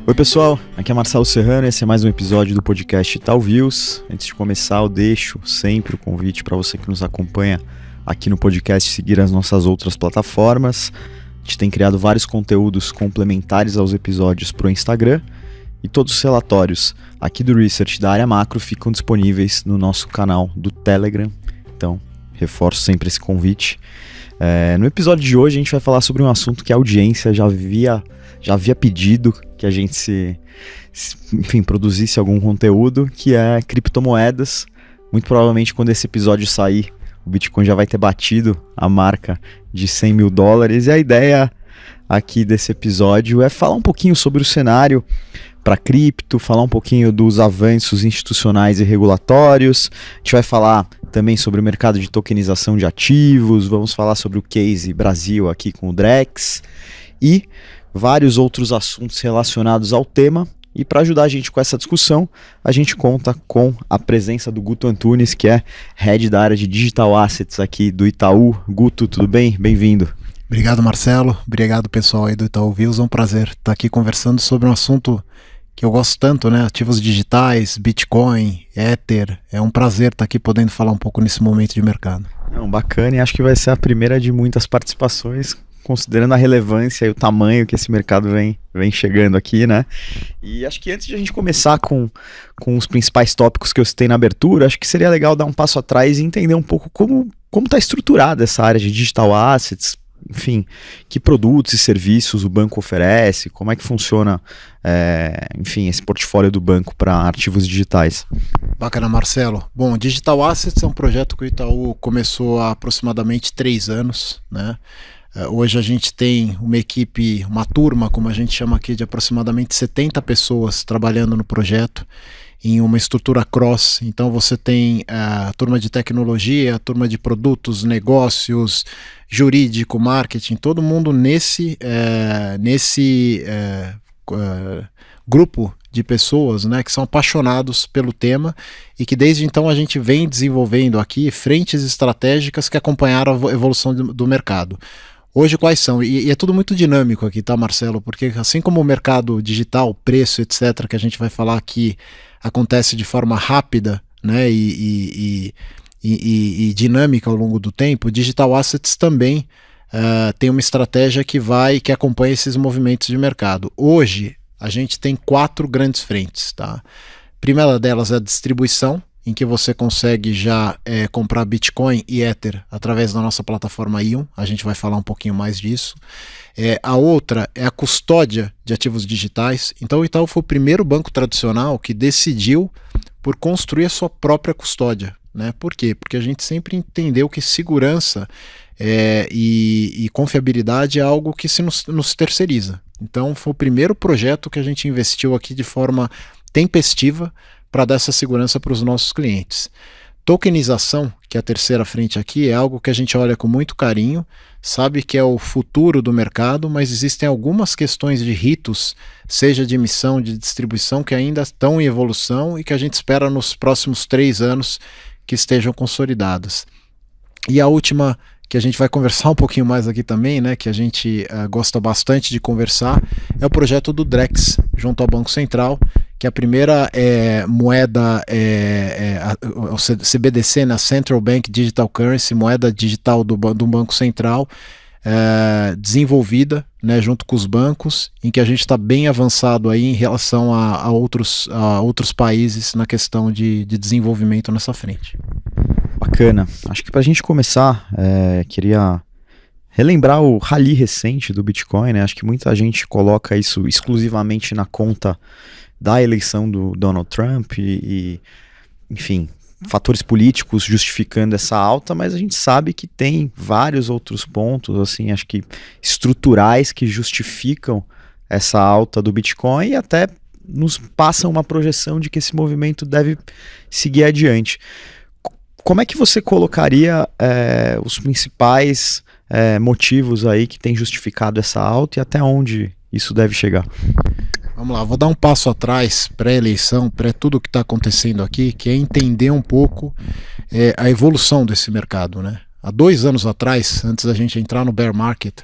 Oi pessoal, aqui é Marcelo Serrano e esse é mais um episódio do podcast Itaú Views. Antes de começar, eu deixo sempre o convite para você que nos acompanha aqui no podcast seguir as nossas outras plataformas. A gente tem criado vários conteúdos complementares aos episódios para o Instagram e todos os relatórios aqui do Research da área macro ficam disponíveis no nosso canal do Telegram. Então, reforço sempre esse convite. No episódio de hoje a gente vai falar sobre um assunto que a audiência já havia pedido que a gente produzisse algum conteúdo, que é criptomoedas. Muito provavelmente quando esse episódio sair, o Bitcoin já vai ter batido a marca de $100 mil. E a ideia aqui desse episódio é falar um pouquinho sobre o cenário para cripto, falar um pouquinho dos avanços institucionais e regulatórios. A gente vai falar também sobre o mercado de tokenização de ativos, vamos falar sobre o case Brasil aqui com o Drex e vários outros assuntos relacionados ao tema. E para ajudar a gente com essa discussão, a gente conta com a presença do Guto Antunes, que é Head da área de Digital Assets aqui do Itaú. Guto, tudo bem? Bem-vindo. Obrigado, Marcelo. Obrigado, pessoal aí do Itaú Views. É um prazer estar aqui conversando sobre um assunto que eu gosto tanto, né? Ativos digitais, Bitcoin, Ether. É um prazer estar aqui podendo falar um pouco nesse momento de mercado. Bacana, e acho que vai ser a primeira de muitas participações, considerando a relevância e o tamanho que esse mercado vem chegando aqui, né? E acho que antes de a gente começar com os principais tópicos que eu citei na abertura, acho que seria legal dar um passo atrás e entender um pouco como está estruturada essa área de digital assets, enfim, que produtos e serviços o banco oferece, como é que funciona, esse portfólio do banco para ativos digitais. Bacana, Marcelo. Bom, Digital Assets é um projeto que o Itaú começou há aproximadamente 3 anos, né? Hoje a gente tem uma equipe, uma turma, como a gente chama aqui, de aproximadamente 70 pessoas trabalhando no projeto em uma estrutura cross. Então você tem a turma de tecnologia, a turma de produtos, negócios, jurídico, marketing, todo mundo nesse grupo de pessoas, né, que são apaixonados pelo tema e que desde então a gente vem desenvolvendo aqui frentes estratégicas que acompanharam a evolução do mercado. Hoje quais são? E é tudo muito dinâmico aqui, tá, Marcelo? Porque assim como o mercado digital, preço, etc., que a gente vai falar aqui, acontece de forma rápida, né, e dinâmica ao longo do tempo, Digital Assets também tem uma estratégia que acompanha esses movimentos de mercado. Hoje a gente tem 4 grandes frentes, tá? A primeira delas é a distribuição, em que você consegue já comprar Bitcoin e Ether através da nossa plataforma Ion. A gente vai falar um pouquinho mais disso. A outra é a custódia de ativos digitais. Então o Itaú foi o primeiro banco tradicional que decidiu por construir a sua própria custódia, né? Por quê? Porque a gente sempre entendeu que segurança e confiabilidade é algo que se nos terceiriza. Então foi o primeiro projeto que a gente investiu aqui de forma tempestiva para dar essa segurança para os nossos clientes. Tokenização, que é a terceira frente aqui, é algo que a gente olha com muito carinho, sabe que é o futuro do mercado, mas existem algumas questões de ritos, seja de emissão, de distribuição, que ainda estão em evolução e que a gente espera nos próximos 3 anos que estejam consolidadas. E a última, que a gente vai conversar um pouquinho mais aqui também, né, que a gente gosta bastante de conversar, é o projeto do Drex, junto ao Banco Central, que a primeira moeda, o CBDC, na Central Bank Digital Currency, moeda digital do Banco Central, desenvolvida, né, junto com os bancos, em que a gente está bem avançado aí em relação a outros países na questão de desenvolvimento nessa frente. Bacana. Acho que para a gente começar, queria relembrar o rally recente do Bitcoin, né? Acho que muita gente coloca isso exclusivamente na conta da eleição do Donald Trump enfim, fatores políticos justificando essa alta, mas a gente sabe que tem vários outros pontos, assim, acho que estruturais que justificam essa alta do Bitcoin e até nos passam uma projeção de que esse movimento deve seguir adiante. Como é que você colocaria os principais motivos aí que têm justificado essa alta e até onde isso deve chegar? Vamos lá, vou dar um passo atrás, pré-eleição, pré-tudo que está acontecendo aqui, que é entender um pouco a evolução desse mercado, né? Há 2 anos atrás, antes da gente entrar no bear market,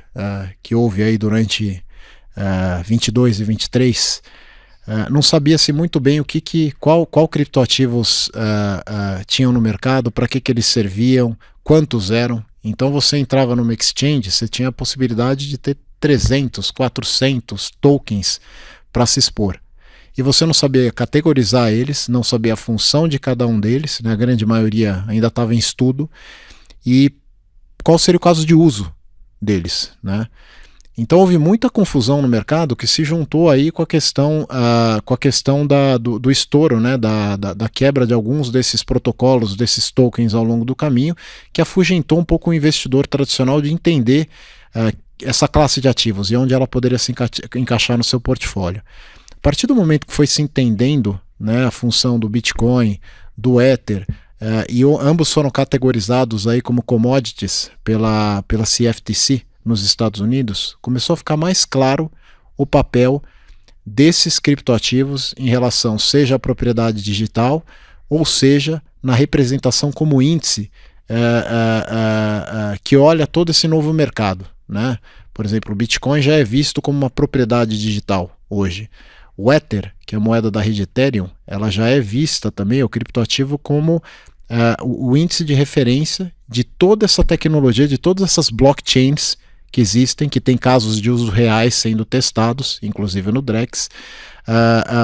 que houve aí durante 22 e 23, não sabia-se muito bem qual criptoativos tinham no mercado, para que eles serviam, quantos eram. Então você entrava numa exchange, você tinha a possibilidade de ter 300, 400 tokens para se expor. E você não sabia categorizar eles, não sabia a função de cada um deles, né? A grande maioria ainda estava em estudo, e qual seria o caso de uso deles, né? Então houve muita confusão no mercado que se juntou aí com a questão do estouro, né, da quebra de alguns desses protocolos, desses tokens ao longo do caminho, que afugentou um pouco o investidor tradicional de entender essa classe de ativos e onde ela poderia se encaixar no seu portfólio. A partir do momento que foi se entendendo, né, a função do Bitcoin, do Ether, e ambos foram categorizados aí como commodities pela CFTC, nos Estados Unidos, começou a ficar mais claro o papel desses criptoativos em relação seja à propriedade digital ou seja na representação como índice que olha todo esse novo mercado, né? Por exemplo, o Bitcoin já é visto como uma propriedade digital hoje. O Ether, que é a moeda da rede Ethereum, ela já é vista também, o criptoativo, como o índice de referência de toda essa tecnologia, de todas essas blockchains que existem, que tem casos de uso reais sendo testados, inclusive no Drex,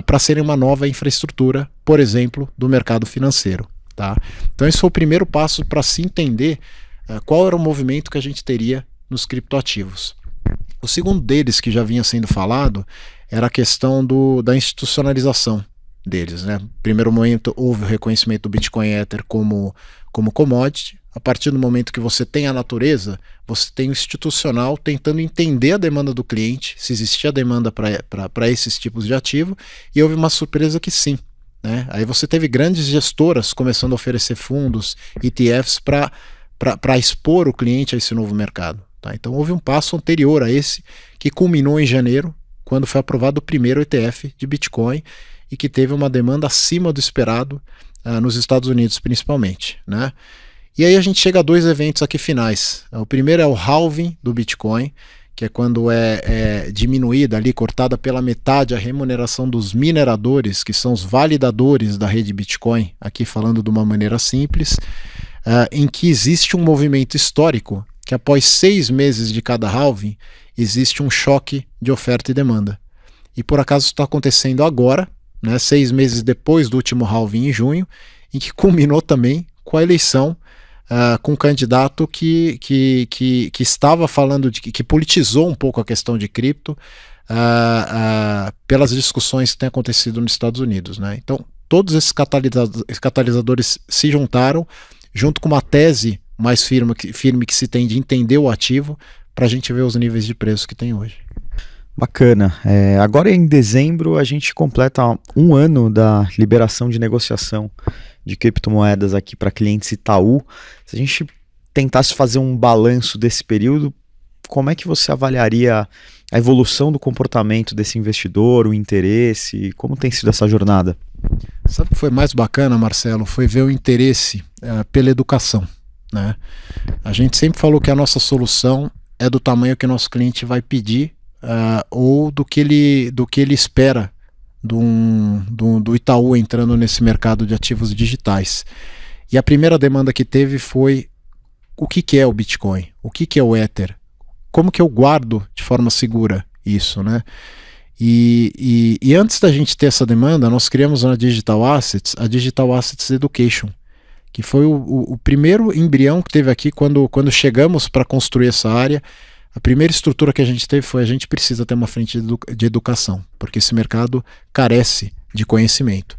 para serem uma nova infraestrutura, por exemplo, do mercado financeiro. Tá? Então esse foi o primeiro passo para se entender qual era o movimento que a gente teria nos criptoativos. O segundo deles, que já vinha sendo falado, era a questão da institucionalização deles, né? Primeiro momento houve o reconhecimento do Bitcoin Ether como commodity. A partir do momento que você tem a natureza, você tem o institucional tentando entender a demanda do cliente, se existia demanda para esses tipos de ativo, e houve uma surpresa que sim, né? Aí você teve grandes gestoras começando a oferecer fundos, ETFs, para expor o cliente a esse novo mercado. Tá? Então houve um passo anterior a esse, que culminou em janeiro, quando foi aprovado o primeiro ETF de Bitcoin, e que teve uma demanda acima do esperado nos Estados Unidos principalmente, né? E aí a gente chega a dois eventos aqui finais. O primeiro é o halving do Bitcoin, que é quando é diminuída ali, cortada pela metade a remuneração dos mineradores, que são os validadores da rede Bitcoin, aqui falando de uma maneira simples, em que existe um movimento histórico que após 6 meses de cada halving existe um choque de oferta e demanda. E por acaso está acontecendo agora, né, 6 meses depois do último halving em junho, em que culminou também com a eleição com um candidato que estava falando, que politizou um pouco a questão de cripto pelas discussões que têm acontecido nos Estados Unidos, né? Então, todos esses catalisadores se juntaram, junto com uma tese mais firme que se tem de entender o ativo, para a gente ver os níveis de preço que tem hoje. Bacana. Agora em dezembro a gente completa 1 ano da liberação de negociação de criptomoedas aqui para clientes Itaú. Se a gente tentasse fazer um balanço desse período, como é que você avaliaria a evolução do comportamento desse investidor, o interesse, como tem sido essa jornada? Sabe o que foi mais bacana, Marcelo? Foi ver o interesse pela educação, né? A gente sempre falou que a nossa solução é do tamanho que o nosso cliente vai pedir ou do que ele espera do Itaú entrando nesse mercado de ativos digitais. E a primeira demanda que teve foi: o que é o Bitcoin? O que é o Ether? Como que eu guardo de forma segura isso, né? E antes da gente ter essa demanda, nós criamos a Digital Assets Education, que foi o primeiro embrião que teve aqui quando chegamos para construir essa área. A primeira estrutura que a gente teve foi: a gente precisa ter uma frente de educação, porque esse mercado carece de conhecimento.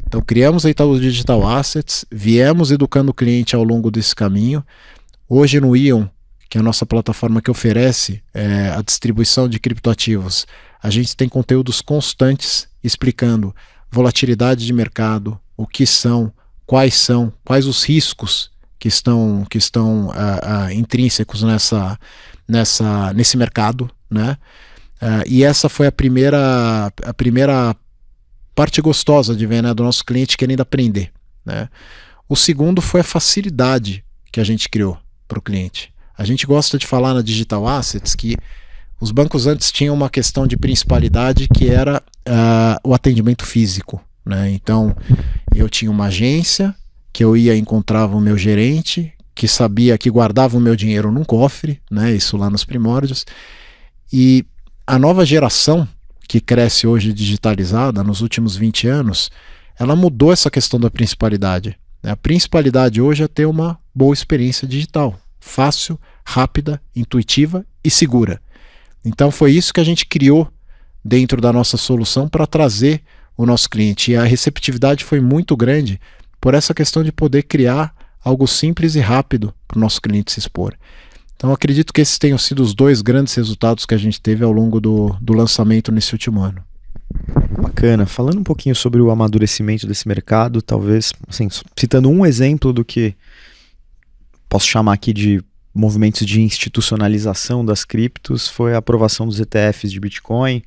Então criamos a Itaú Digital Assets, viemos educando o cliente ao longo desse caminho. Hoje no Ion, que é a nossa plataforma que oferece a distribuição de criptoativos, a gente tem conteúdos constantes explicando volatilidade de mercado, o que são, quais os riscos que estão intrínsecos nesse mercado, né? E essa foi a primeira parte gostosa de ver, né, do nosso cliente querendo aprender, né? O segundo foi a facilidade que a gente criou para o cliente. A gente gosta de falar na Digital Assets que os bancos antes tinham uma questão de principalidade, que era o atendimento físico, né? Então, eu tinha uma agência que eu ia e encontrava o meu gerente, que sabia que guardava o meu dinheiro num cofre, né? Isso lá nos primórdios. E a nova geração que cresce hoje digitalizada, nos últimos 20 anos, ela mudou essa questão da principalidade. A principalidade hoje é ter uma boa experiência digital, fácil, rápida, intuitiva e segura. Então foi isso que a gente criou dentro da nossa solução para trazer o nosso cliente. E a receptividade foi muito grande por essa questão de poder criar algo simples e rápido para o nosso cliente se expor. Então acredito que esses tenham sido os 2 grandes resultados que a gente teve ao longo do lançamento nesse último ano. Bacana. Falando um pouquinho sobre o amadurecimento desse mercado, talvez, assim, citando um exemplo do que posso chamar aqui de movimentos de institucionalização das criptos, foi a aprovação dos ETFs de Bitcoin,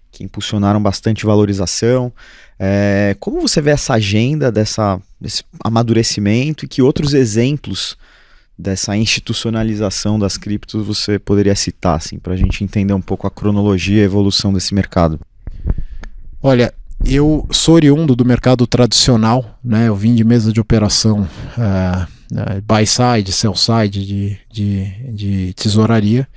que impulsionaram bastante valorização. Como você vê essa agenda desse amadurecimento e que outros exemplos dessa institucionalização das criptos você poderia citar, assim, para a gente entender um pouco a cronologia e a evolução desse mercado? Olha, eu sou oriundo do mercado tradicional, né? Eu vim de mesa de operação buy side, sell side de tesouraria,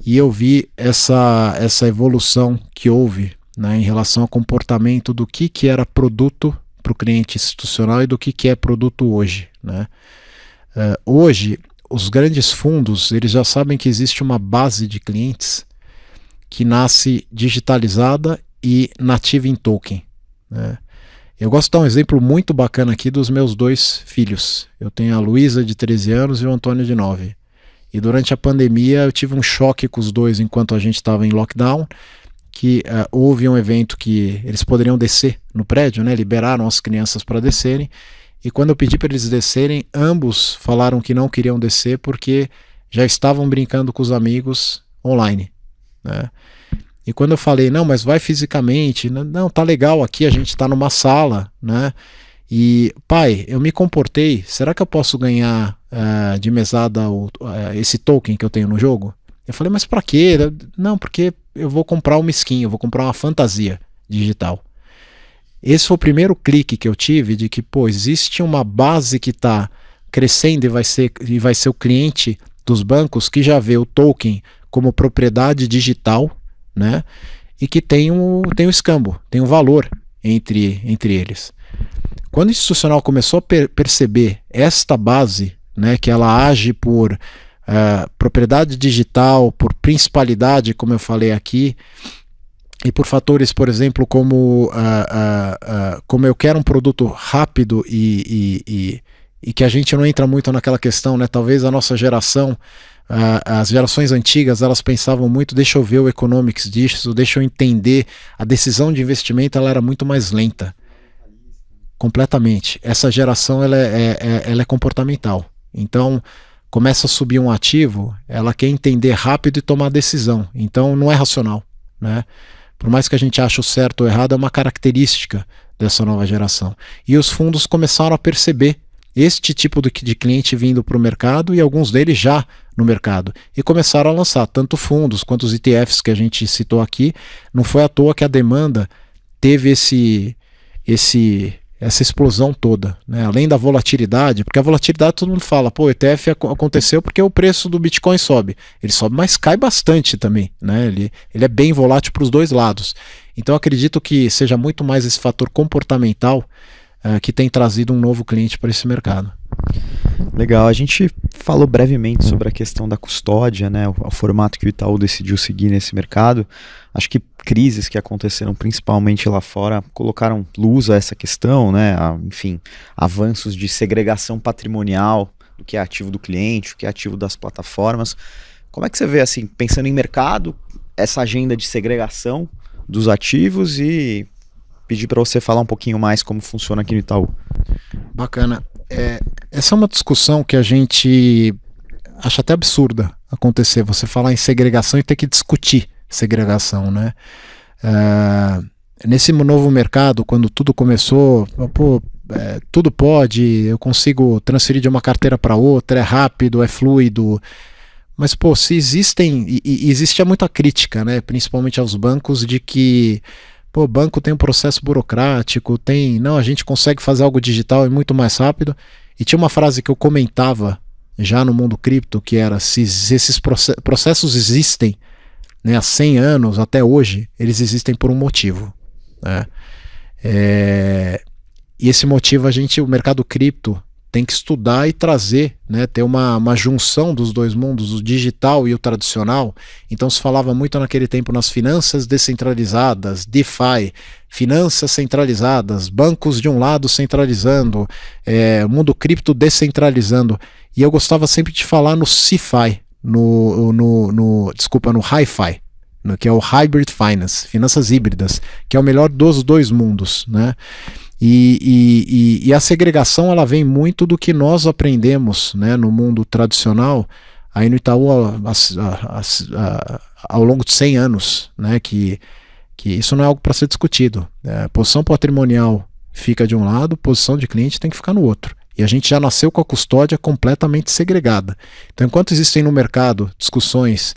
e eu vi essa evolução que houve, né, em relação ao comportamento do que era produto para o cliente institucional e do que é produto hoje, né? Hoje, os grandes fundos, eles já sabem que existe uma base de clientes que nasce digitalizada e nativa em token, né? Eu gosto de dar um exemplo muito bacana aqui dos meus 2 filhos. Eu tenho a Luísa, de 13 anos, e o Antônio, de 9. E durante a pandemia eu tive um choque com os 2 enquanto a gente estava em lockdown, que houve um evento que eles poderiam descer no prédio, né? Liberaram as crianças para descerem. E quando eu pedi para eles descerem, ambos falaram que não queriam descer porque já estavam brincando com os amigos online, né? E quando eu falei, não, mas vai fisicamente, não, tá legal aqui, a gente está numa sala, né? E, pai, eu me comportei, será que eu posso ganhar de mesada esse token que eu tenho no jogo? Eu falei, mas para quê? Não, porque eu vou comprar uma skin, eu vou comprar uma fantasia digital. Esse foi o primeiro clique que eu tive de que, pô, existe uma base que está crescendo e vai ser o cliente dos bancos que já vê o token como propriedade digital, né? E que tem um escambo, tem um valor entre eles. Quando o institucional começou a perceber esta base, né, que ela age por propriedade digital, por principalidade, como eu falei aqui, e por fatores, por exemplo, como eu quero um produto rápido e que a gente não entra muito naquela questão, né? Talvez a nossa geração, as gerações antigas, elas pensavam muito, deixa eu ver o economics disso, deixa eu entender, a decisão de investimento ela era muito mais lenta. Completamente. Essa geração ela é comportamental. Então, começa a subir um ativo, ela quer entender rápido e tomar decisão. Então, não é racional, né? Por mais que a gente ache o certo ou errado, é uma característica dessa nova geração. E os fundos começaram a perceber este tipo de cliente vindo para o mercado e alguns deles já no mercado. E começaram a lançar tanto fundos quanto os ETFs que a gente citou aqui. Não foi à toa que a demanda teve essa explosão toda, né? Além da volatilidade, porque a volatilidade todo mundo fala, pô, o ETF aconteceu porque o preço do Bitcoin sobe. Ele sobe, mas cai bastante também, né? Ele é bem volátil para os 2 lados. Então eu acredito que seja muito mais esse fator comportamental que tem trazido um novo cliente para esse mercado. Legal, a gente falou brevemente sobre a questão da custódia, né, o formato que o Itaú decidiu seguir nesse mercado. Acho que crises que aconteceram principalmente lá fora colocaram luz a essa questão, né, enfim, avanços de segregação patrimonial do que é ativo do cliente, o que é ativo das plataformas. Como é que você vê, assim, pensando em mercado, essa agenda de segregação dos ativos e pedir para você falar um pouquinho mais como funciona aqui no Itaú? Bacana. Essa é uma discussão que a gente acha até absurda acontecer, você falar em segregação e ter que discutir segregação, né? Nesse novo mercado, quando tudo começou, pô, tudo pode, eu consigo transferir de uma carteira para outra, é rápido, é fluido, mas pô, se existia muita crítica, né, principalmente aos bancos, de que Pô, banco tem um processo burocrático, não, a gente consegue fazer algo digital e muito mais rápido. E tinha uma frase que eu comentava já no mundo cripto, que era, se esses processos existem, né, há 100 anos até hoje, eles existem por um motivo, né? E esse motivo o mercado cripto tem que estudar e trazer, né, ter uma junção dos dois mundos, o digital e o tradicional. Então se falava muito naquele tempo nas finanças descentralizadas, DeFi, finanças centralizadas, bancos de um lado centralizando, mundo cripto descentralizando. E eu gostava sempre de falar no CeFi, no Hi-Fi, que é o Hybrid Finance, finanças híbridas, que é o melhor dos dois mundos, né? E a segregação, ela vem muito do que nós aprendemos, né, no mundo tradicional, aí no Itaú ao longo de 100 anos, né, que isso não é algo para ser discutido. Posição patrimonial fica de um lado, posição de cliente tem que ficar no outro. E a gente já nasceu com a custódia completamente segregada. Então, enquanto existem no mercado discussões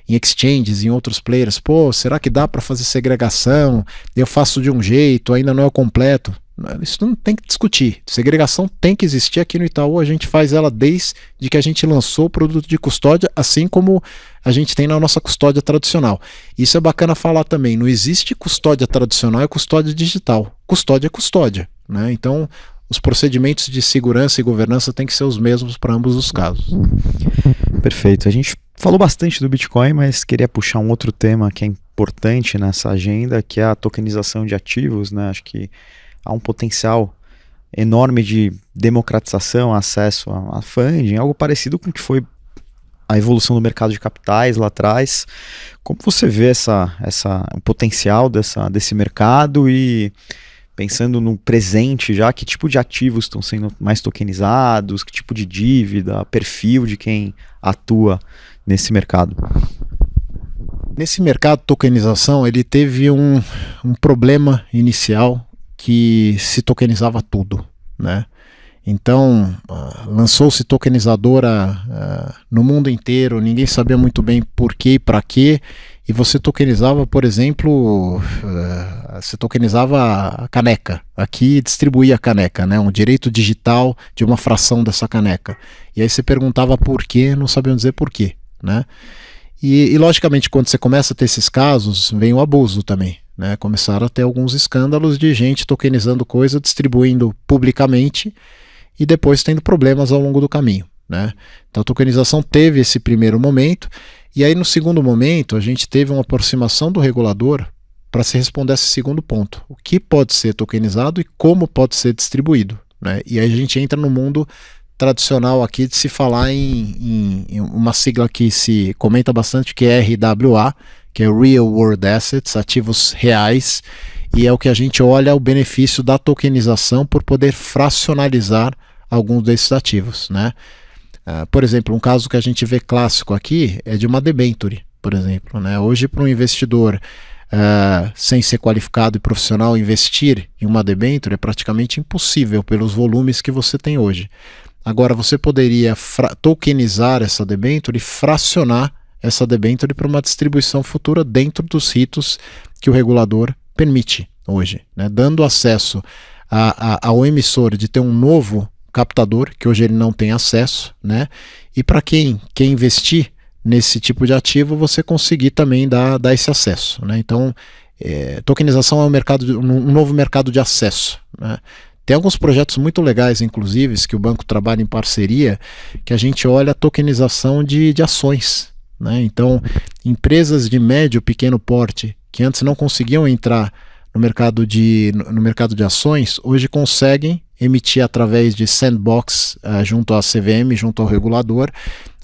em exchanges, em outros players, pô, será que dá para fazer segregação? Eu faço de um jeito, ainda não é o completo. Isso não tem que discutir. Segregação tem que existir. Aqui no Itaú a gente faz ela desde que a gente lançou o produto de custódia, assim como a gente tem na nossa custódia tradicional. Isso é bacana falar também. Não existe custódia tradicional e custódia digital. Custódia é custódia, né? Então os procedimentos de segurança e governança têm que ser os mesmos para ambos os casos. Perfeito. A gente falou bastante do Bitcoin, mas queria puxar um outro tema que é importante nessa agenda, que é a tokenização de ativos, né? Acho que há um potencial enorme de democratização, acesso a funding, algo parecido com o que foi a evolução do mercado de capitais lá atrás. Como você vê o potencial desse mercado e, pensando no presente já, que tipo de ativos estão sendo mais tokenizados, que tipo de dívida, perfil de quem atua nesse mercado? Nesse mercado de tokenização, ele teve um problema inicial, que se tokenizava tudo, né? Então, lançou-se tokenizadora no mundo inteiro, ninguém sabia muito bem por quê e para quê, e você tokenizava, por exemplo, você tokenizava a caneca, aqui distribuía a caneca, né? Um direito digital de uma fração dessa caneca. E aí você perguntava por quê, não sabiam dizer por quê, né? E logicamente, quando você começa a ter esses casos, vem o abuso também, né? Começaram a ter alguns escândalos de gente tokenizando coisa, distribuindo publicamente e depois tendo problemas ao longo do caminho, né? Então a tokenização teve esse primeiro momento, e aí no segundo momento a gente teve uma aproximação do regulador para se responder a esse segundo ponto. O que pode ser tokenizado e como pode ser distribuído, né? E aí a gente entra no mundo tradicional aqui de se falar em uma sigla que se comenta bastante, que é RWA, que é Real World Assets, ativos reais, e é o que a gente olha o benefício da tokenização por poder fracionalizar alguns desses ativos, né? Por exemplo, um caso que a gente vê clássico aqui é de uma debenture, por exemplo, né? Hoje, para um investidor sem ser qualificado e profissional investir em uma debenture é praticamente impossível pelos volumes que você tem hoje. Agora, você poderia tokenizar essa debenture e fracionar essa debenture para uma distribuição futura dentro dos ritos que o regulador permite hoje, né? Dando acesso ao emissor de ter um novo captador, que hoje ele não tem acesso, né? E para quem quer investir nesse tipo de ativo, você conseguir também dar esse acesso, né? Então, tokenização é um novo mercado de acesso, né? Tem alguns projetos muito legais, inclusive, que o banco trabalha em parceria, que a gente olha a tokenização de ações, né? Então, empresas de médio, pequeno porte, que antes não conseguiam entrar no mercado de ações, hoje conseguem emitir através de sandbox junto à CVM, junto ao regulador,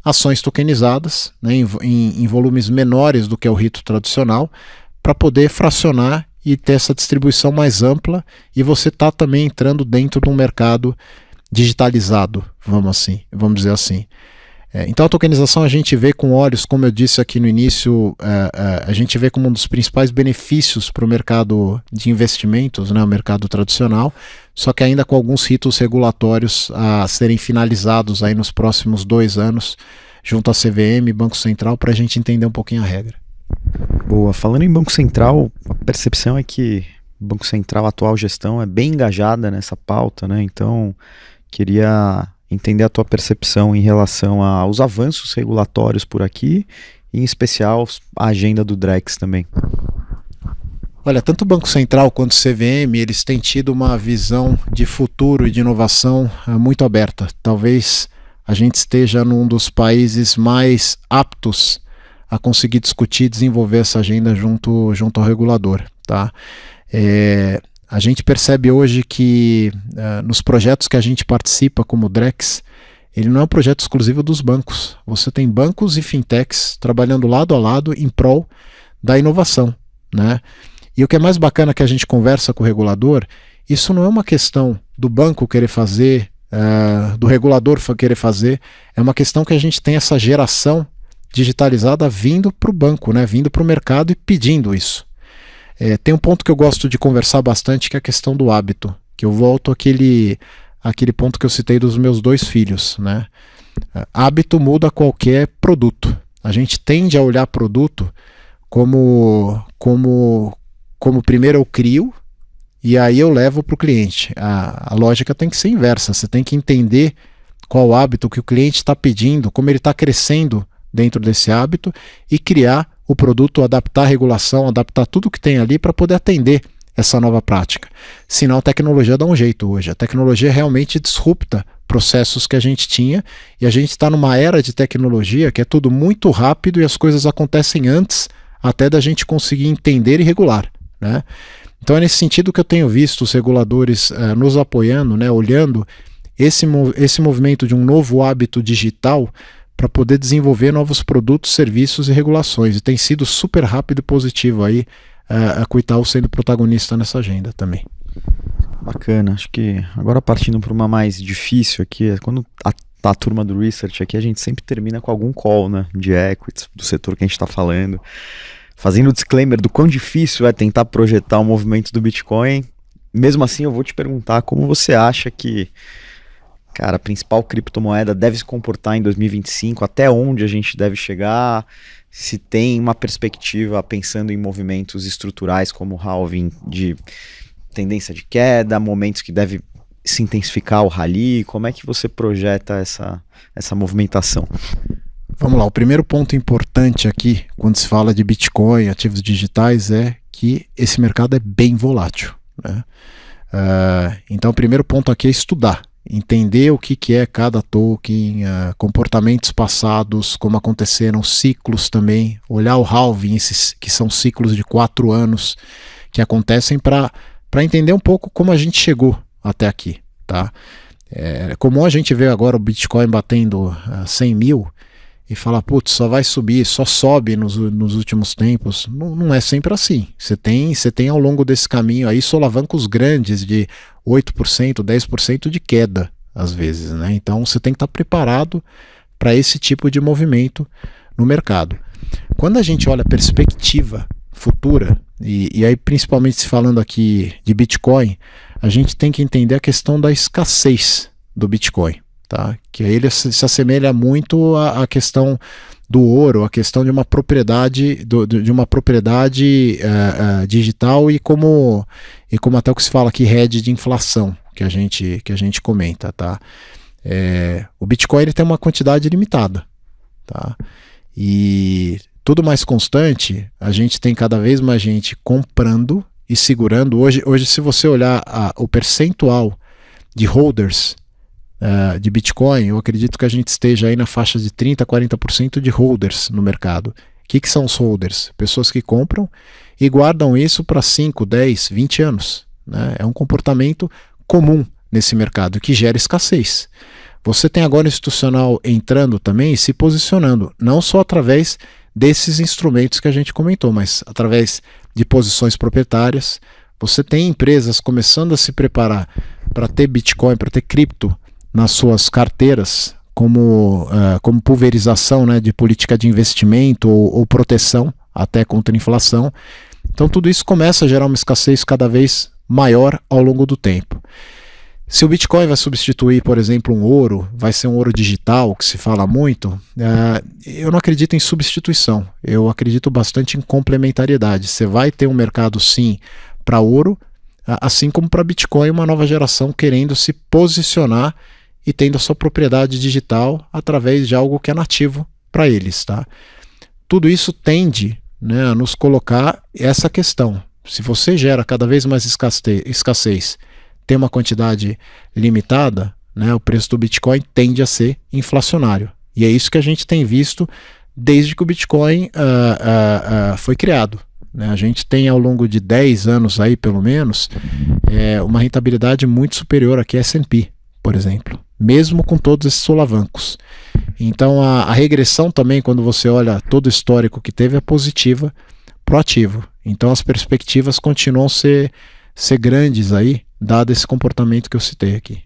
ações tokenizadas, né, em volumes menores do que é o rito tradicional, para poder fracionar e ter essa distribuição mais ampla, e você está também entrando dentro de um mercado digitalizado, vamos dizer assim. Então a tokenização a gente vê com olhos, como eu disse aqui no início, a gente vê como um dos principais benefícios para o mercado de investimentos, né, o mercado tradicional, só que ainda com alguns ritos regulatórios a serem finalizados aí nos próximos 2 anos, junto à CVM, Banco Central, para a gente entender um pouquinho a regra. Boa. Falando em Banco Central, a percepção é que o Banco Central, a atual gestão, é bem engajada nessa pauta, né? Então, queria entender a tua percepção em relação aos avanços regulatórios por aqui, e em especial a agenda do Drex também. Olha, tanto o Banco Central quanto o CVM, eles têm tido uma visão de futuro e de inovação muito aberta. Talvez a gente esteja num dos países mais aptos a conseguir discutir e desenvolver essa agenda junto ao regulador, tá? A gente percebe hoje que nos projetos que a gente participa como Drex, ele não é um projeto exclusivo dos bancos. Você tem bancos e fintechs trabalhando lado a lado em prol da inovação, né? E o que é mais bacana que a gente conversa com o regulador, isso não é uma questão do banco querer fazer, do regulador querer fazer, é uma questão que a gente tem essa geração digitalizada vindo para o banco, né? Vindo para o mercado e pedindo isso. Tem um ponto que eu gosto de conversar bastante, que é a questão do hábito, que eu volto àquele ponto que eu citei dos meus 2 filhos, né? Hábito muda qualquer produto. A gente tende a olhar produto como primeiro eu crio e aí eu levo para o cliente. A lógica tem que ser inversa. Você tem que entender qual o hábito que o cliente está pedindo, como ele está crescendo dentro desse hábito e criar o produto, adaptar a regulação, adaptar tudo que tem ali para poder atender essa nova prática. Senão a tecnologia dá um jeito hoje. A tecnologia realmente disrupta processos que a gente tinha e a gente está numa era de tecnologia que é tudo muito rápido e as coisas acontecem antes até da gente conseguir entender e regular, né? Então é nesse sentido que eu tenho visto os reguladores nos apoiando, né, olhando esse movimento de um novo hábito digital para poder desenvolver novos produtos, serviços e regulações. E tem sido super rápido e positivo aí a Itaú sendo protagonista nessa agenda também. Bacana. Acho que agora partindo para uma mais difícil aqui, quando a turma do Research aqui, a gente sempre termina com algum call, né, de equities, do setor que a gente está falando, fazendo o disclaimer do quão difícil é tentar projetar o movimento do Bitcoin. Mesmo assim, eu vou te perguntar como você acha que, cara, a principal criptomoeda deve se comportar em 2025, até onde a gente deve chegar, se tem uma perspectiva pensando em movimentos estruturais como o halving de tendência de queda, momentos que deve se intensificar o rally, como é que você projeta essa movimentação? Vamos lá, o primeiro ponto importante aqui, quando se fala de Bitcoin, ativos digitais, é que esse mercado é bem volátil, né? Então o primeiro ponto aqui é estudar. Entender o que é cada token, comportamentos passados, como aconteceram, ciclos também, olhar o halving, esses que são ciclos de 4 anos que acontecem para entender um pouco como a gente chegou até aqui, tá? É comum a gente ver agora o Bitcoin batendo 100 mil e falar, putz, só vai subir, só sobe nos últimos tempos. Não é sempre assim. Você tem ao longo desse caminho aí solavancos grandes de 8%, 10% de queda, às vezes, né? Então você tem que estar preparado para esse tipo de movimento no mercado. Quando a gente olha a perspectiva futura, e aí principalmente se falando aqui de Bitcoin, a gente tem que entender a questão da escassez do Bitcoin, tá? Que aí ele se assemelha muito à questão do ouro, a questão de uma propriedade digital e como até o que se fala aqui, hedge de inflação, que a gente comenta, tá? O Bitcoin ele tem uma quantidade limitada, tá? E tudo mais constante, a gente tem cada vez mais gente comprando e segurando. Hoje se você olhar o percentual de holders de Bitcoin, eu acredito que a gente esteja aí na faixa de 30%, 40% de holders no mercado. O que são os holders? Pessoas que compram e guardam isso para 5, 10, 20 anos, né? É um comportamento comum nesse mercado que gera escassez. Você tem agora o institucional entrando também e se posicionando, não só através desses instrumentos que a gente comentou, mas através de posições proprietárias. Você tem empresas começando a se preparar para ter Bitcoin, para ter cripto nas suas carteiras, como pulverização, né, de política de investimento ou proteção até contra a inflação. Então tudo isso começa a gerar uma escassez cada vez maior ao longo do tempo. Se o Bitcoin vai substituir, por exemplo, um ouro, vai ser um ouro digital, que se fala muito, eu não acredito em substituição, eu acredito bastante em complementariedade. Você vai ter um mercado, sim, para ouro, assim como para Bitcoin, uma nova geração querendo se posicionar e tendo a sua propriedade digital através de algo que é nativo para eles. Tá? Tudo isso tende, né, a nos colocar essa questão. Se você gera cada vez mais escassez, tem uma quantidade limitada, né, o preço do Bitcoin tende a ser inflacionário. E é isso que a gente tem visto desde que o Bitcoin foi criado. Né? A gente tem ao longo de 10 anos aí, pelo menos, uma rentabilidade muito superior aqui a S&P, por exemplo, mesmo com todos esses solavancos. Então a regressão também, quando você olha todo o histórico que teve, é positiva pro ativo. Então as perspectivas continuam ser grandes aí, dado esse comportamento que eu citei aqui.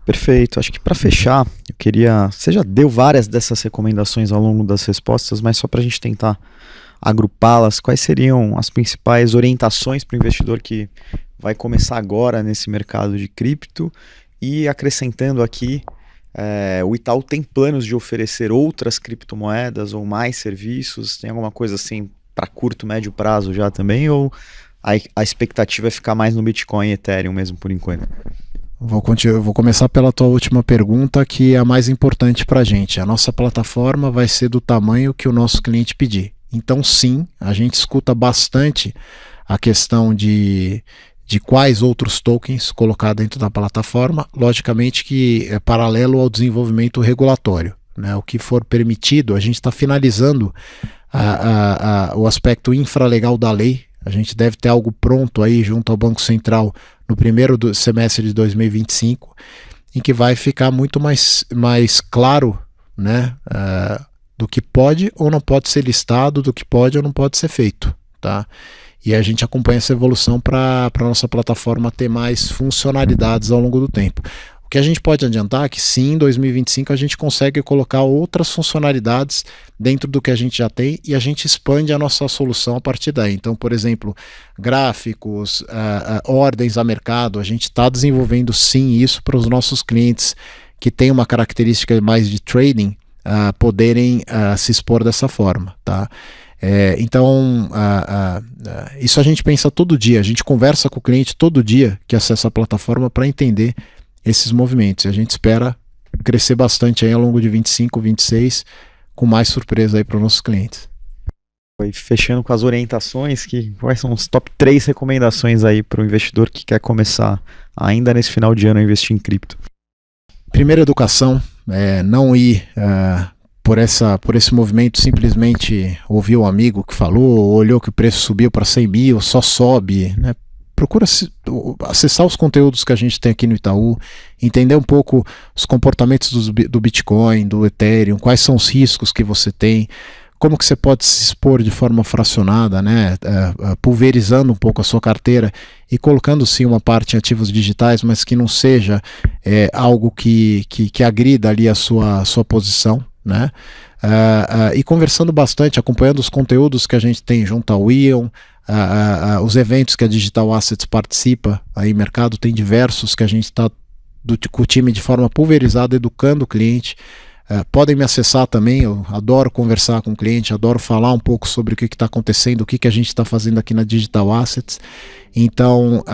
Perfeito. Acho que para fechar, eu queria... Você já deu várias dessas recomendações ao longo das respostas, mas só para a gente tentar agrupá-las, quais seriam as principais orientações para o investidor que vai começar agora nesse mercado de cripto? E acrescentando aqui, o Itaú tem planos de oferecer outras criptomoedas ou mais serviços? Tem alguma coisa assim para curto, médio prazo já também? Ou a expectativa é ficar mais no Bitcoin e Ethereum mesmo por enquanto? Vou começar pela tua última pergunta, que é a mais importante para a gente. A nossa plataforma vai ser do tamanho que o nosso cliente pedir. Então sim, a gente escuta bastante a questão de quais outros tokens colocar dentro da plataforma, logicamente que é paralelo ao desenvolvimento regulatório. Né? O que for permitido, a gente está finalizando o aspecto infralegal da lei. A gente deve ter algo pronto aí junto ao Banco Central no primeiro semestre de 2025, em que vai ficar muito mais claro, né, do que pode ou não pode ser listado, do que pode ou não pode ser feito. Tá? E a gente acompanha essa evolução para a nossa plataforma ter mais funcionalidades ao longo do tempo. O que a gente pode adiantar é que sim, em 2025 a gente consegue colocar outras funcionalidades dentro do que a gente já tem e a gente expande a nossa solução a partir daí. Então, por exemplo, gráficos, ordens a mercado, a gente está desenvolvendo sim isso para os nossos clientes que têm uma característica mais de trading poderem se expor dessa forma. Tá? Então, isso a gente pensa todo dia, a gente conversa com o cliente todo dia que acessa a plataforma para entender esses movimentos. E a gente espera crescer bastante aí ao longo de 25, 26, com mais surpresa aí para os nossos clientes. E fechando com as orientações, quais são os top 3 recomendações aí para o investidor que quer começar ainda nesse final de ano a investir em cripto? Primeiro, educação, não ir por esse movimento, simplesmente ouvir o amigo que falou, olhou que o preço subiu para 100 mil, só sobe, né? Procura acessar os conteúdos que a gente tem aqui no Itaú, entender um pouco os comportamentos do Bitcoin, do Ethereum, quais são os riscos que você tem, como que você pode se expor de forma fracionada, né? Pulverizando um pouco a sua carteira e colocando sim uma parte em ativos digitais, mas que não seja algo que agrida ali a sua posição. Né? E conversando bastante, acompanhando os conteúdos que a gente tem junto ao Ion, os eventos que a Digital Assets participa, aí mercado tem diversos que a gente está com o time de forma pulverizada, educando o cliente. Podem me acessar também, eu adoro conversar com o cliente, adoro falar um pouco sobre o que está acontecendo, o que a gente está fazendo aqui na Digital Assets. Então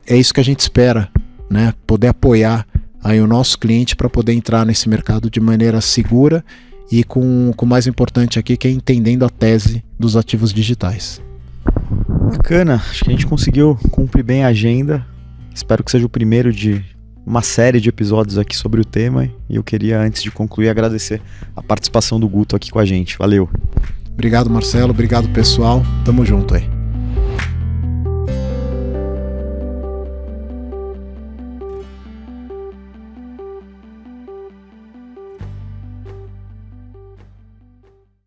é isso que a gente espera, né? Poder apoiar aí o nosso cliente para poder entrar nesse mercado de maneira segura e com o mais importante aqui, que é entendendo a tese dos ativos digitais. Bacana, acho que a gente conseguiu cumprir bem a agenda. Espero que seja o primeiro de uma série de episódios aqui sobre o tema. E eu queria, antes de concluir, agradecer a participação do Guto aqui com a gente. Valeu! Obrigado, Marcelo. Obrigado, pessoal. Tamo junto aí.